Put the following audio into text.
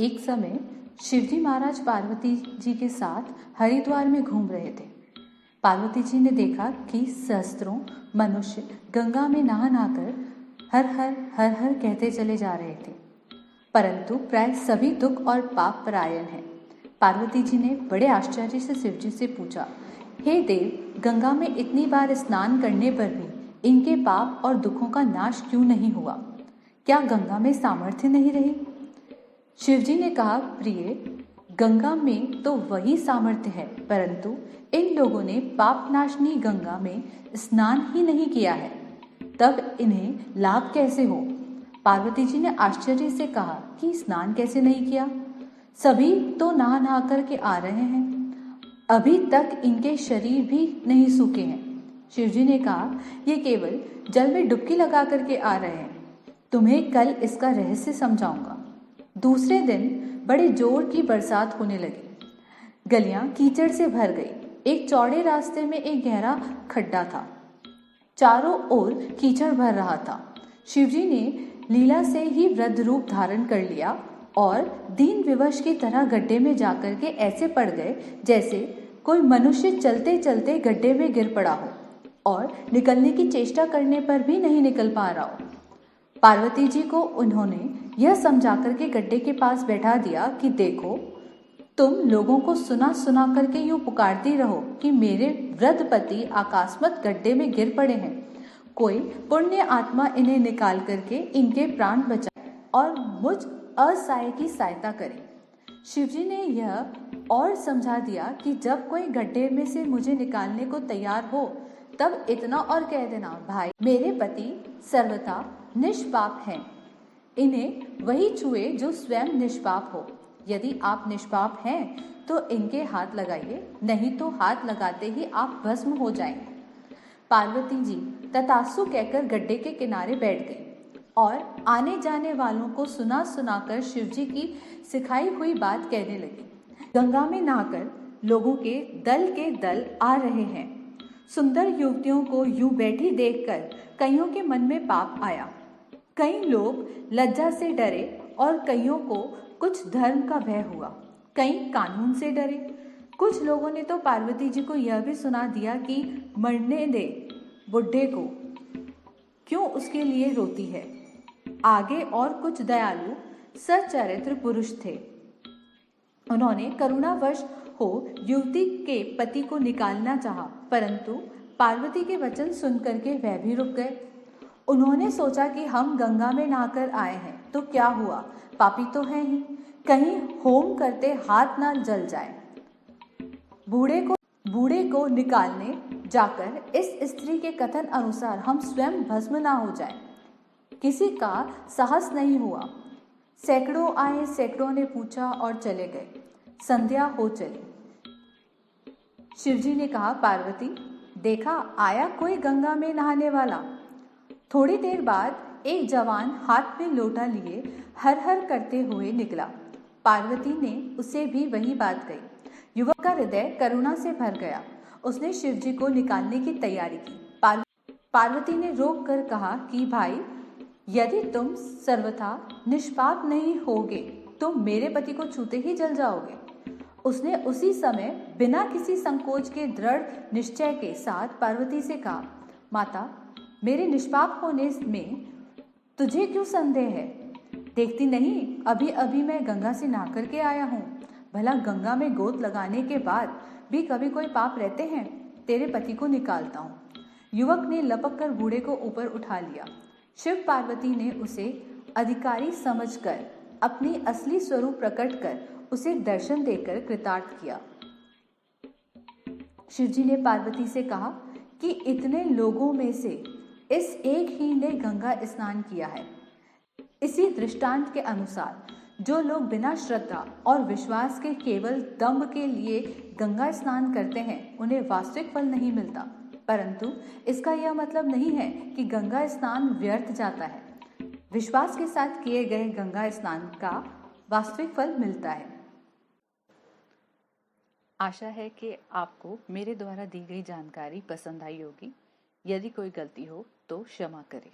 एक समय शिवजी महाराज पार्वती जी के साथ हरिद्वार में घूम रहे थे। पार्वती जी ने देखा कि सहस्त्रों मनुष्य गंगा में नहा नहाकर हर हर हर हर कहते चले जा रहे थे, परंतु प्राय सभी दुख और पाप परायण हैं। पार्वती जी ने बड़े आश्चर्य से शिवजी से पूछा, हे देव, गंगा में इतनी बार स्नान करने पर भी इनके पाप और दुखों का नाश क्यों नहीं हुआ? क्या गंगा में सामर्थ्य नहीं रही? शिवजी ने कहा, प्रिय, गंगा में तो वही सामर्थ्य है, परंतु इन लोगों ने पाप नाशनी गंगा में स्नान ही नहीं किया है, तब इन्हें लाभ कैसे हो? पार्वती जी ने आश्चर्य से कहा कि स्नान कैसे नहीं किया? सभी तो नहा नहा करके आ रहे हैं, अभी तक इनके शरीर भी नहीं सूखे हैं। शिवजी ने कहा, ये केवल जल में डुबकी लगा करके आ रहे हैं, तुम्हें कल इसका रहस्य समझाऊंगा। दूसरे दिन बड़े जोर की बरसात होने लगी। गलियां कीचड़ से भर गई। एक चौड़े रास्ते में एक गहरा खड्डा था। चारों ओर कीचड़ भर रहा था। शिवजी ने लीला से ही वृद्ध रूप धारण कर लिया और दीन विवश की तरह गड्ढे में जाकर के ऐसे पड़ गए जैसे कोई मनुष्य चलते चलते गड्ढे में गिर पड़ा हो और निकलने की चेष्टा करने पर भी नहीं निकल पा रहा हो। पार्वती जी को उन्होंने यह समझा करके गड्ढे के पास बैठा दिया कि देखो, तुम लोगों को सुना सुना करके यूं पुकारती रहो कि मेरे वृद्ध पति अकस्मात गड्ढे में गिर पड़े हैं, कोई पुण्य आत्मा इन्हें निकाल करके इनके प्राण बचाए और मुझ असहाय की सहायता करे। शिवजी ने यह और समझा दिया कि जब कोई गड्ढे में से मुझे निकालने को तैयार हो, तब इतना और कह देना, भाई, मेरे पति सर्वथा निष्पाप हैं, इन्हें वही छुए जो स्वयं निष्पाप हो। यदि आप निष्पाप हैं तो इनके हाथ लगाइए, नहीं तो हाथ लगाते ही आप भस्म हो जाएंगे। पार्वती जी तथास्तु कहकर गड्ढे के किनारे बैठ गई और आने जाने वालों को सुना सुनाकर शिवजी की सिखाई हुई बात कहने लगी। गंगा में नहाकर लोगों के दल आ रहे हैं। सुंदर युवतियों को यूं बैठी देखकर कईयों के मन में पाप आया। कई लोग लज्जा से डरे और कईयों को कुछ धर्म का भय हुआ, कई कानून से डरे। कुछ लोगों ने तो पार्वती जी को यह भी सुना दिया कि मरने दे बुढ़े को, क्यों उसके लिए रोती है। आगे और कुछ दयालु सच्चरित्र पुरुष थे। उन्होंने करुणावश हो युवती के पति को निकालना चाहा, परंतु पार्वती के वचन सुनकर के वह भी रुक गए। उन्होंने सोचा कि हम गंगा में नहाकर आए हैं तो क्या हुआ, पापी तो हैं ही, कहीं होम करते हाथ ना जल जाए। बूढ़े को निकालने जाकर इस स्त्री के कथन अनुसार हम स्वयं भस्म ना हो जाए। किसी का साहस नहीं हुआ। सैकड़ों आए, सैकड़ों ने पूछा और चले गए। संध्या हो चली। शिवजी ने कहा, पार्वती, देखा आया कोई गंगा में नहाने वाला। थोड़ी देर बाद एक जवान हाथ में लोटा लिए हर हर करते हुए निकला। पार्वती ने उसे भी वही बात कही। युवक का हृदय करुणा से भर गया। उसने शिवजी को निकालने की तैयारी की। पार्वती ने रोक कर कहा कि भाई, यदि तुम सर्वथा निष्पाप नहीं होगे तो मेरे पति को छूते ही जल जाओगे। उसने उसी समय बिना किसी संकोच के दृढ़ निश्चय के साथ पार्वती से कहा, माता, मेरे निष्पाप होने में तुझे क्यों संदेह है? देखती नहीं, अभी अभी मैं गंगा से नहा करके आया हूँ। भला गंगा में गोत लगाने के बाद भी कभी कोई पाप रहते हैं? तेरे पति को निकालता हूँ। युवक ने लपक कर बूढ़े को ऊपर उठा लिया। शिव पार्वती ने उसे अधिकारी समझकर अपनी असली स्वरूप प्रकट कर उसे दर्शन देकर कृतार्थ किया। शिवजी ने पार्वती से कहा कि इतने लोगों में से इस एक ही ने गंगा स्नान किया है। इसी दृष्टांत के अनुसार जो लोग बिना श्रद्धा और विश्वास के केवल दंभ के लिए गंगा स्नान करते हैं, उन्हें वास्तविक फल नहीं मिलता। परंतु इसका यह मतलब नहीं है कि गंगा स्नान व्यर्थ जाता है। विश्वास के साथ किए गए गंगा स्नान का वास्तविक फल मिलता है। आशा है कि आपको मेरे द्वारा दी गई जानकारी पसंद आई होगी। यदि कोई गलती हो तो क्षमा करें।